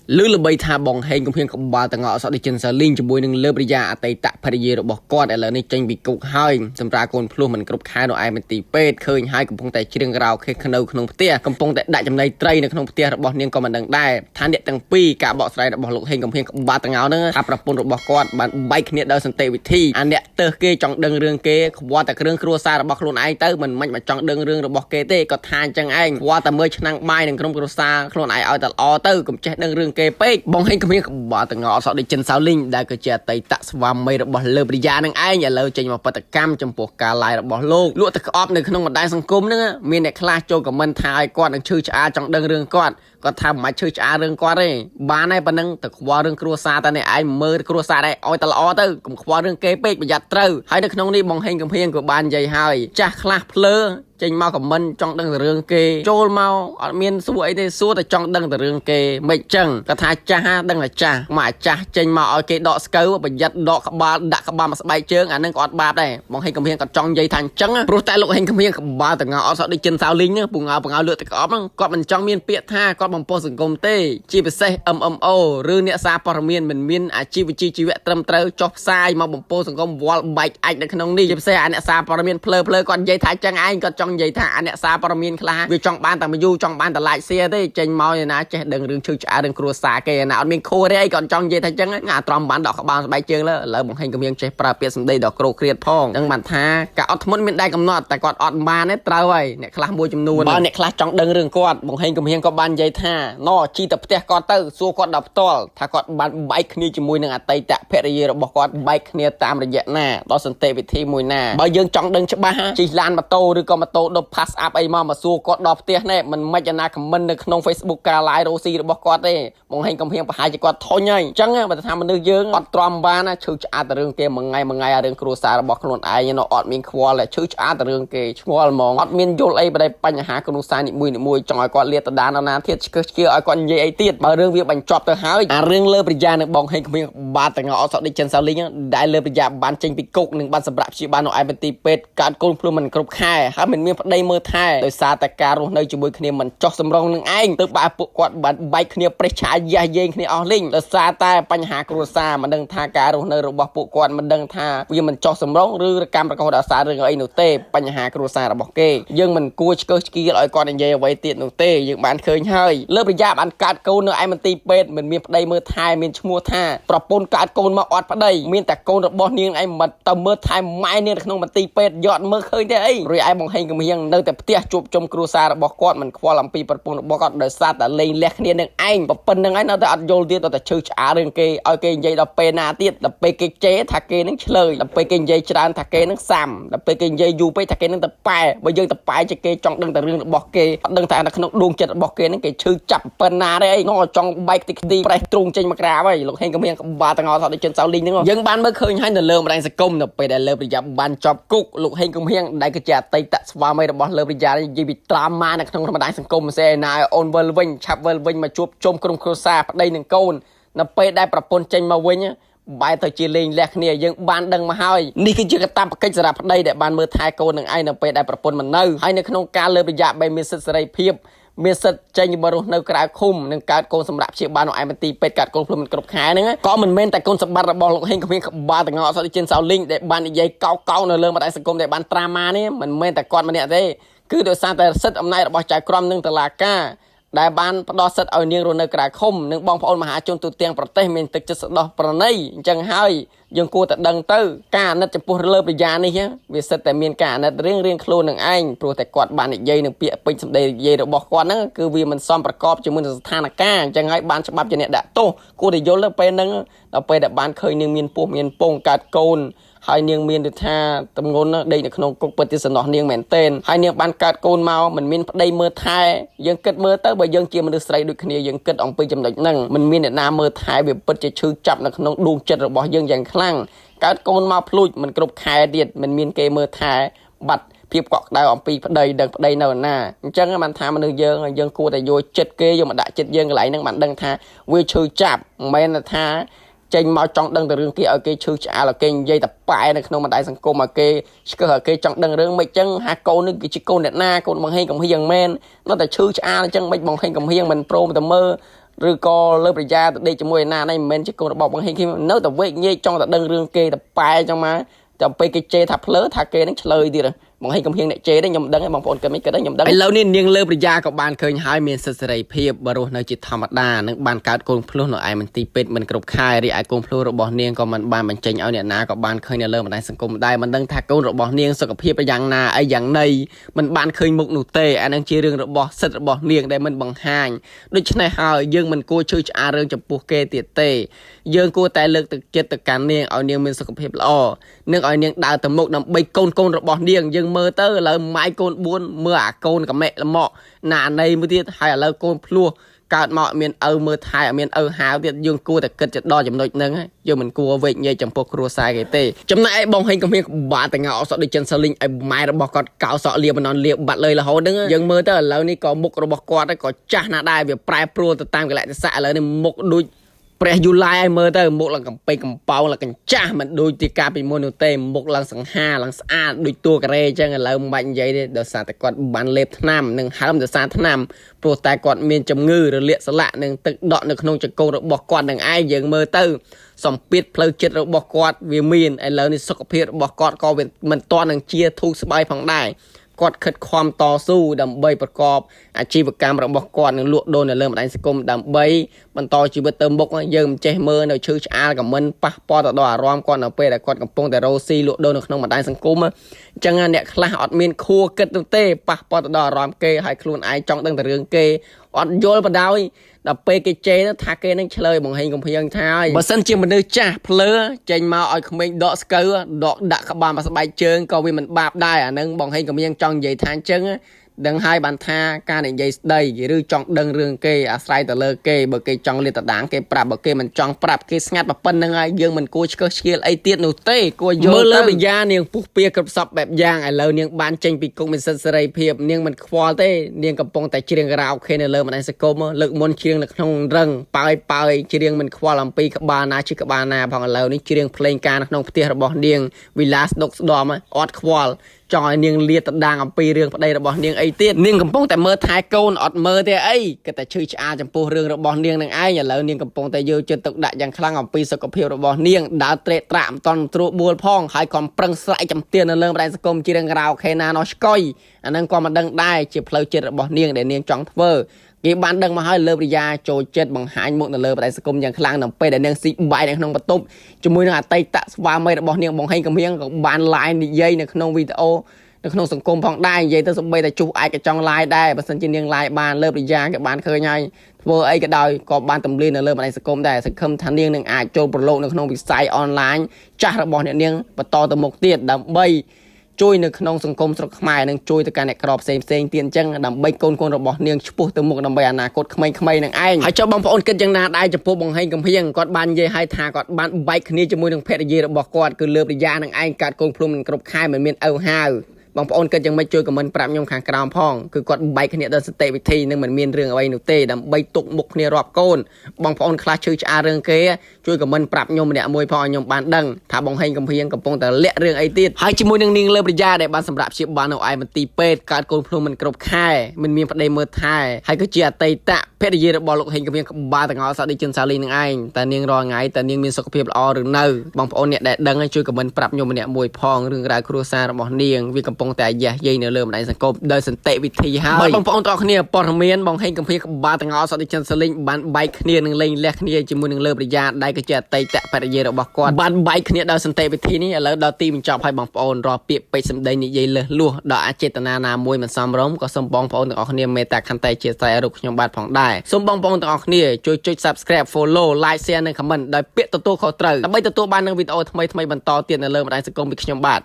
លឺល្បីថាបងហេងកំភៀងក្បាលទាំងអស់អសតចិនសាលីងជាមួយនឹងលើបរិយាអតីតភរិយារបស់គាត់ឥឡូវនេះចេញពីគុកហើយសម្រាប់កូនភ្លោះមិនគ្រប់ខែនៅឯមន្ទីរពេទ្យឃើញហើយកំពុងតែច្រៀងរ៉ាអូខេក្នុងផ្ទះកំពុងតែដាក់ចំណីត្រីនៅក្នុងផ្ទះរបស់នាងក៏មិនដឹងដែរថាអ្នកទាំងពីរការបកស្រាយរបស់លោកហេងកំភៀងក្បាលទាំងអស់ហ្នឹងថាប្រពន្ធរបស់គាត់បានបែកគ្នាដោយសន្តិវិធីអាអ្នកទើសគេចង់ដឹងរឿងគេខ្វល់តែគ្រឿងគ្រួសាររបស់ខ្លួនឯងទៅមិនមិនចង់ដឹងរឿងរបស់គេទេគាត់ថាអញ្ចឹងឯងខ្វល់តែមើលឆ្នាំងបាយនឹងក្រុមគ្រួសារខ្លួនឯងឲ្យតែល្អទៅកុំចេះដឹងរឿងគេពេកបងហេងកំភៀងក្បាលទាំងអស់អសតចិនសាលីងដែលគឺជាអតីតស្វាមីរបស់លើបរិយានឹងឯងឥឡូវចេញមកបដកម្មចំពោះការ live របស់លោកលក់ទឹកក្អប់នៅក្នុងបណ្ដាញសង្គមហ្នឹងមានអ្នកខ្លះចូលខមមិនថាឲ្យគាត់នឹងឈឺឆ្អាលចង់ដឹងរឿងគាត់ថាមិនឈឺឆ្អាលរឿងគាត់ទេបានហើយប៉ុណ្ណឹងទៅខ្វល់រឿងគ្រួសារតែអ្នកឯងមើលគ្រួសារឯងឲ្យតែល្អទៅកុំខ្វល់រឿងគេពេកប្រយ័ត្នត្រូវហើយនៅក្នុងនេះបងហេងកំភៀងក៏បាននិយាយហើយចាស់ខ្លះភ្លើចេញមកខមមិនចង់ដឹងតែរឿងគេចូលមកអត់មានសួរអីទេសួរតែចង់ដឹងតែរឿងគេមិនចឹងគាត់ថាចាស់ដឹងតែចាស់មកចាស់ចេញមកឲ្យគេដកស្កូវប្រយ័ត្នដកក្បាលដាក់ក្បាលមកស្បែកជើងអានឹងក៏អត់បាបដែរបងហេងកំភៀងក៏ចង់និយាយថាអញ្ចឹងព្រោះតែលោកហេងកំភៀងក្បាលទាំងអត់សក់ដូចចិនសាវលីងពងើលក់ទឹកក្អប់ហ្នឹងគាត់មិនចង់មានពាក្យថាគាត់បំពោសសង្គមទេជាពិសេស MMO ឬអ្នកសារព័ត៌មានមិនមានអាជីវវិជ្ជាជីវៈត្រឹមត្រូវចុះផ្សាយមកបំពោសសង្គមវល់បែកអាចនៅក្នុងនេះជាពិសេសអាអ្នកសារព័ត៌មានភ្លើគាត់និយាយថាអញ្ចឹងឯងគាត់ចង់និយាយថាអាអ្នកសារព័ត៌មានខ្លះវាចង់បានតែយូរចង់បានតែ like share ទេចេញមកឯណាចេះដឹងរឿងឈឺឆ្អាលរឿងគ្រួសារគេឯណាអត់មានខួរទេអីគាត់ចង់និយាយថាអញ្ចឹងអាត្រំបានដកក្បាលស្បែកជើងលើឥឡូវបង្ហាញកំៀងចេះប្រើពាក្យសម្ដីដ៏ក្រោកគ្រៀតផងនឹងបានថាការអត់ធ្មត់មានដែកកំណត់តែគាត់អត់បានទេត្រូវហើយអ្នកខ្លះមួយចំនួនបើអ្នកខ្លះចង់ដឹងរឿងគាត់បង្ហាញកំៀងក៏បាននិយាយថាណជីទៅផ្ទះគាត់ទៅសួរគាត់ដល់ផ្ទាល់ថាគាត់បានបែកគ្នាជាមួយនឹងអតីតភរិយារបស់គាត់បែកគ្នាតាមរយៈណាដល់សន្តិវិធីមួយណាបើយើងចង់ដឹងច្បាស់ជិះឡានម៉ូតូឬក៏ម៉ូតូដុប pass up អីមកសួរគាត់ដល់ផ្ទះណែមិនមិនអាណាខមមិននៅក្នុង Facebook ការ live រ៉ូស៊ីរបស់គាត់ទេបង្ហាញកំភៀងប្រហែលជាគាត់ធុញហើយអញ្ចឹងបើថាមនុស្សយើងអត់ទ្រាំបានណាឈឺឆ្អាតតែរឿងគេមួយថ្ងៃរឿងគ្រួសាររបស់ខ្លួនឯងអត់មានខ្វល់តែឈឺឆ្អាតតែរឿងគេឆ្ងល់ហ្មងអត់មានយល់អីបដិបញ្ហាគ្រួសារនីមួយចង់ឲ្យគាត់លាតត្រដាងណាទៀតឆ្កឹះឆ្កៀឲ្យគាត់និយាយអីទៀតបើរឿងវាបញ្ចប់ទៅហើយអារឿងលើប្រយានឹងបងហេងកំភៀងបាទទាំងអត់សក់ដូចចិនសាលីងដែលលើប្រយាបានចេញពីគុកនឹងបានសម្រាប់ព្យាបាលនៅឯមន្ទីរពេទ្យកើតកូនភ្លុំមិនគ្រប់ខែហើយមិនមានប្តីមើលថែដោយសារតែការរស់នៅជាមួយគ្នាមិនចោះសម្រងនឹងឯងទើបបើពួកគាត់បានបែកគ្នាប្រេះឆាយ៉ាស់យេងគ្នាអស់លីងដោយសារតែបញ្ហាគ្រួសារមិនដឹងថាការរស់នៅរបស់ពួកគាត់មិនដឹងថាវាមិនចោះសម្រងឬកម្មប្រកបដោយសាររឿងអីនោះទេបញ្ហាគ្រួសាររបស់គេយើងមិនគួរឆ្កឹះឆ្កៀលឲ្យគាត់និយាយអ្វីទៀតនោះទេយើងបានឃើញហើយលើប្រយាបានកើតកូននៅឯមន្ទីរពេទ្យមិនមានប្តីមើលថែមានឈ្មោះថាប្រពន្ធកើតកូនមកអត់ប្តីមានតែកូនរបស់នាងឯងមិនទៅមើលថែម៉ែនាងក្នុងមន្ទីរពេទ្យយកមើលឃើញទេអីរួចឯងបង្ហាញកំហៀងនៅតែផ្ទះជួបជុំគ្រួសាររបស់គាត់មិនខ្វល់អំពីប្រពន្ធរបស់គាត់ដោយសារតែលេងលះគ្នានឹងឯងប៉ុណ្្នឹងឯងនៅតែអត់យល់ទៀតតែឈឺឆ្អាលរឿងគេឲ្យគេនិយាយដល់ពេលណាទៀតដល់ពេលគេជេរថាគេនឹងឆ្លើយដល់ពេលគេនិយាយច្រើនថាគេនឹងសាំដល់ពេលគេនិយាយយូរពេកថាគេនឹងទៅប៉ែបើយើងទៅប៉ែជាគេចង់ដឹងតែរឿងរបស់គេអត់ដឹងថានៅក្នុងដួងចិត្តរបស់គេនឹងគេឈឺចាប់ប៉ុណ្ណាទេអីនោះចង់បែកទីខ្ទីប្រេះទ្រូងចេញមកក្រាបហើយលោកហេងកំហៀងក្បាលទាំងអស់ថាដូចចិនសាវលីងហ្នឹងយើងបានមើលឃើញហើយនៅលើបណ្ដាញសង្គមនៅពេលដែលលើប្រយាបានចប់គុកលោកហេងកំហៀងដែលគឺជាអតីតស្វាមីរបស់លើប្រយានិយាយពីត្រាម៉ានៅក្នុងបណ្ដាញសង្គមផ្សេងណាអូនវិលវិញឆាប់វិលវិញមកជួបជុំក្រុមគ្រួសារប្តីនឹងកូននៅពេលដែលប្រពន្ធចេញមកវិញបែរទៅជាលេងលះគ្នាយើងបានដឹងមកហើយនេះគឺជាកាតព្វកិច្ចសម្រាប់ប្តីដែលបានមើលថែកូននឹងឯងនៅពេលដែលប្រពន្ធមិននៅហើយនៅក្នុងការលើប្រយាបែបមានសិទ្ធិសេរីភាពមានសិទ្ធិចេញបរោះនៅក្រៅឃុំនឹងកើតកូនសម្រាប់ព្យាបាលនៅឯមន្ទីរពេទ្យកើតកូនភ្លុំមិនគ្រប់ខែហ្នឹងក៏មិនមែនតែកូនសម្បត្តិរបស់លោកហេងកំភៀងក្បាលទាំងអស់អសតចិនសាវលីងដែលបាននិយាយកោនៅលើបណ្ដាញសង្គមដែលបានត្រាម៉ានេះមិនមែនតែគាត់ម្នាក់ទេគឺដោយសារតែសិទ្ធិអំណាចរបស់ចៅក្រមនិងតុលាការដែលបានផ្ដល់សិទ្ធិឲ្យនាងរស់នៅក្រៅឃុំនិងបងប្អូនមហាជនទូទាំងប្រទេសមានទឹកចិត្តស្ដោះប្រណីអញ្ចឹងហើយយើងគួរតែដឹងទៅការអាណិតចំពោះលើប្រយានេះវាសិតតែមានការអាណិតរៀងខ្លួននឹងឯងព្រោះតែគាត់បាននិយាយនឹងពាក្យពេចន៍សម្ដីនិយាយរបស់គាត់ហ្នឹងគឺវាមិនសមប្រកបជាមួយនឹងស្ថានភាពអញ្ចឹងហើយបានច្បាប់ជាអ្នកដាក់ទោសគួរតែយល់ទៅពេលហ្នឹងដល់ពេលដែលបានឃើញនាងមានពោះមានពងកើតកូនហើយនាងមានទិដ្ឋាតំងន់ដេកនៅក្នុងគុកពិតជាសំណោះនាងមែនទែនហើយនាងបានកើតកូនមកមិនមានប្តីមើលថែយើងគិតមើលទៅបើយើងជាមនុស្សស្រីដូចគ្នាយើងគិតអំពីចំណុចហ្នឹងមិនមានអ្នកណាមើលថែវាពិតជាឈឺចាប់នៅក្នុងដួងចិត្តរបស់យើងយ៉ាងខ្លាំងកើតកូនមកភ្លួចមិនគ្រប់ខែទៀតមិនមានគេមើលថែបាត់ភាពកក់ក្ដៅអំពីប្តីដឹងប្តីនៅណាអញ្ចឹងបានថាមនុស្សយើងគួរតែយកចិត្តគេយកមកដាក់ចិត្តយើងកន្លែងហ្នឹងបានដឹងថាវាឈឺចាប់មិនមែនថាចេញមកចង់ដឹងតែរឿងគេឲ្យគេឈឺឆ្អាលឲ្យគេនិយាយតែប៉ែនៅក្នុងបណ្ដាញសង្គមឲ្យគេឆ្កឹះឲ្យគេចង់ដឹងរឿងមិនអញ្ចឹងហាកូននេះគឺជាកូនអ្នកណាកូនបង្ហេងកំហៀងមែននៅតែឈឺឆ្អាលអញ្ចឹងមិនបង្ហេងកំហៀងមិនព្រមតែមើល ឬក៏លើប្រយ៉ាទៅដេកជាមួយណានេះមិនមែនជាកូនរបស់បង្ហាញគ្នានៅតែវេកញែកចង់តែដឹងរឿងគេតែប៉ែចឹងមកតែពេលគេជេរថាភ្លើថាគេនឹងឆ្លើយទៀតបង្ហាញកំហៀងអ្នកជេរនេះខ្ញុំដឹងហើយបងប្អូនគិតមិនគិតទេខ្ញុំដឹងឥឡូវនេះនាងលើប្រយ៉ាក៏បានឃើញហើយមានសិទ្ធិសេរីភាពបរោះនៅជាធម្មតានឹងបានកើតកូនភ្លោះនៅឯមន្ទីរពេទ្យមិនគ្រប់ខែរីឯកូនភ្លោះរបស់នាងក៏មិនបានបញ្ចេញឲ្យអ្នកណាក៏បានឃើញនៅលើបណ្ដាញសង្គមដែរមិនដឹងថាកូនរបស់នាងសុខភាពយ៉ាងណាអីយ៉ាងណីមិនបានឃើញមុខនោះទេអានឹងជារឿងរបស់សិទ្ធិរបស់នាងដែលមិនបង្ហាញដូច្នេះហើយយើងមិនគួរជឿឆ្អាលរឿងចំពោះគេទៀតទេយើងគួរតែលើកទឹកចិត្តទៅកាន់នាងឲ្យនាងមានសុខភាពល្អនិងឲ្យនាងដើរទៅមុខដើម្បីកូនរបស់នាងយើងមើលទៅឥឡូវម៉ាយកូន4មើលអាកូនកំមេល្មកណាណីមួយទៀតហើយឥឡូវកូនភ្លោះកើតមកមានឪមើលថែមានឪហាវទៀតយើងគួរតែគិតចិត្តដល់ចំណុចហ្នឹងយើងមិនគួរវេកញែកចំពោះគ្រួសារគេទេចំណែកឯបងហេងកំហៀងបាទតងអសក់ដូចចិនសាលីងឲ្យម៉ែរបស់គាត់កោសក់លៀបមិនលៀបបាត់លើរហូតហ្នឹងយើងមើលទៅឥឡូវនេះក៏មុខរបស់គាត់ក៏ចាស់ណាស់ដែរវាប្រែប្រួលទៅតាមកលៈទេសៈឥឡូវនេះមុខដូចព្រះយូឡៃឲ្យមើលទៅមុខឡើងកំពេញកំប៉ោងឡើងកញ្ចាស់មិនដូចទីកាពីមុននោះទេមុខឡើងសង្ហាឡើងស្អាតដូចតួការ៉េអញ្ចឹងឥឡូវមិនបាច់និយាយទេដោយសារតែគាត់បានលេបថ្នាំនិងហើមដោយសារថ្នាំព្រោះតែគាត់មានជំងឺរលាកសន្លាក់និងទឹកដក់នៅក្នុងចង្កូតរបស់គាត់នឹងឯងយើងមើលទៅសម្ពាធផ្លូវចិត្តរបស់គាត់វាមានឥឡូវនេះសុខភាពរបស់គាត់ក៏មិនទាន់នឹងជាធូរស្បើយផងដែរគាត់ខិតខំតស៊ូដើម្បីប្រកបអាជីវកម្មរបស់គាត់នឹងលក់ដូរនៅលើបណ្ដាញសង្គមដើម្បីបន្តជីវិតទៅមុខយើងមិនចេះមើលនៅឈឺឆ្អាលក៏មិនប៉ះពាល់ទៅដល់អារម្មណ៍គាត់នៅពេលដែលគាត់កំពុងតែរស់ស៊ីលក់ដូរនៅក្នុងបណ្ដាញសង្គមអញ្ចឹងអ្នកខ្លះអត់មានខួរគិតនោះទេប៉ះពាល់ទៅដល់អារម្មណ៍គេហើយខ្លួនឯងចង់ដឹងតែរឿងគេអត់យល់បណ្ដោយដល់ពេលគេជេរថាគេនឹងឆ្លើយបង្ហាញកំភៀងថាហើយបើសិនជាមនុស្សចាស់ភ្លើចេញមកឲ្យក្មេងដកស្កូវដកដាក់ក្បាលមកស្បែកជើងក៏វាមិនបាបដែរអានឹងបង្ហាញកំភៀងចង់និយាយថាអញ្ចឹងដឹងហើយបានថាការនិយាយស្ដីឬចង់ដឹងរឿងគេអាស្រ័យទៅលើគេបើគេចង់លាតត្រដាងគេប្រាប់បើគេមិនចង់ប្រាប់គេស្ងាត់ប៉ុណ្្នឹងហើយយើងមិនគួរឆ្កឹះឆ្កៀលអីទៀតនោះទេគួរយល់មើលលើវិញ្ញានាងពុះពៀគ្រប់សពបែបយ៉ាងឥឡូវនាងបានចេញពីគុកមានសិទ្ធិសេរីភាពនាងមិនខ្វល់ទេនាងកំពុងតែច្រៀងការ៉ាអូខេនៅលើបណ្ដាញសង្គមលើកមុនច្រៀងនៅក្នុងរឹងប៉ើយច្រៀងមិនខ្វល់អំពីក្បាលណាជាក្បាលណាផងឥឡូវនេះច្រៀងភ្លេងការនៅក្នុងផ្ទះរបស់នាងវិឡាស្ដុកស្ដំអត់ខ្វល់ចង់ឲ្យនាងលាតត្រដាងអំពីរឿងប្តីរបស់នាងអីទៀតនាងកំពុងតែមើលថែកូនអត់មើលទេអីគេតែឈឺឆ្អាលចំពោះរឿងរបស់នាងនឹងឯងឥឡូវនាងកំពុងតែយកចិត្តទុកដាក់យ៉ាងខ្លាំងអំពីសុខភាពរបស់នាងដើរត្រេកត្រាក់មិនតន់ត្រួតបួលផងហើយក៏ប្រឹងស្រែកចំទាននៅលើបណ្ដាញសង្គមជារឿងការ៉ាអូខេណាណោះឆ្កុយអាហ្នឹងក៏មិនដឹងដែរជាផ្លូវចិត្តរបស់នាងដែលនាងចង់ធ្វើគេបានដឹងមកហើយលើប្រយ៉ាចូលចិត្តបង្ហាញមុខនៅលើបណ្ដាញសង្គមយ៉ាងខ្លាំងនៅពេលដែលនាងស៊ីបាយនៅក្នុងបន្ទប់ជាមួយនឹងអតីតស្វាមីរបស់នាងបង្ហាញកំហៀងក៏បាន live និយាយនៅក្នុងវីដេអូនៅក្នុងសង្គមផងដែរនិយាយទៅសំបីតែជួសអាចក៏ចង់ live ដែរបើសិនជានាង live បានលើប្រយ៉ាក៏បានឃើញហើយធ្វើអីក៏ដោយក៏បានទម្លាយនៅលើបណ្ដាញសង្គមដែរសង្ឃឹមថានាងនឹងអាចចូលប្រឡូកនៅក្នុងវិស័យអនឡាញចាស់របស់អ្នកនាងបន្តទៅមុខទៀតដើម្បីជួយនៅក្នុងសង្គមស្រុកខ្មែរនិងជួយទៅកាន់អ្នកក្រផ្សេងទៀតអញ្ចឹងដើម្បីកូនរបស់នាងឆ្ពោះទៅមុខដើម្បីអនាគតក្មេងៗនឹងឯងហើយចុះបងប្អូនគិតយ៉ាងណាដែរចំពោះបង្ហាញកំហៀងគាត់បាននិយាយឲ្យថាគាត់បានបែកគ្នាជាមួយនឹងភរិយារបស់គាត់គឺលើប្រយ៉ានឹងឯងកាត់កូនភ្លុំមិនគ្រប់ខែមិនមានឪហាវបងប្អូនគិតយ៉ាងម៉េចជួយខមមិនប្រាប់ខ្ញុំខាងក្រោមផងគឺគាត់បែកគ្នាដោយសតិវិធីនឹងមិនមានរឿងអ្វីនោះទេដើម្បីទុកមុខគ្នារាប់កូនបងប្អូនខ្លះឈឺឆ្អាលរឿងគេជួយខមមិនប្រាប់ខ្ញុំម្នាក់មួយផងឲ្យខ្ញុំបានដឹងថាបងហេងកំភៀងកំពុងតែលាក់រឿងអីទៀតហើយជាមួយនឹងនាងលើប្រយ៉ាដែលបានសម្រាប់ព្យាបាលនៅឯមន្ទីរពេទ្យកើតកូនភ្លុំមិនគ្រប់ខែមិនមានប្តីមើលថែហើយក៏ជាអតីតភរិយារបស់លោកហេងកំភៀងក្បាលទាំងអស់សាឌីចិនសាលីនឹងឯងតែនាងរងថ្ងៃតែនាងមានសុខភាពល្អឬនៅបងប្អូនអ្នកដែលដឹងជួយខមមិនប្រាប់ខ្ញុំម្នាក់មួយផងរឿងរ៉ាវគ្រួសាររបស់នាងវាកំពុងតែយ៉ាស់យាយនៅលើបណ្ដាញសង្គមដោយសន្តិវិធីហើយបងប្អូនទាំងអស់គ្នាព័ត៌មានបងហេងកំភៀងក្បាលទាំងអស់សាឌីចិនសាលីបានបែកគ្នានឹងលេងលះគ្នាជាមួយនឹងលើប្រយ៉ាដែលក៏ជាអតីតភរិយារបស់គាត់បានបែកគ្នាដោយសន្តិវិធីនេះឥឡូវដល់ទីបញ្ចប់ហើយបងប្អូនរាល់ពាក្យពេចន៍សម្ដីនិយាយលើសលួសដល់អចេតនាណាមួយមិនសមរម្យក៏សូមបងប្អូនទាំងអស់គ្នាមេត្តាខន្តីជាស្អែរូបខ្ញុំបាទផងដែរសូមបងប្អូនទាំងអស់គ្នាជួយចុច Subscribe Follow Like Share និង Comment ដោយពាក្យទទួលខុសត្រូវដើម្បីទទួលបាននូវវីដេអូថ្មីៗបន្តទៀតនៅលើបណ្ដាញសង្គមពីខ្ញុំបាទ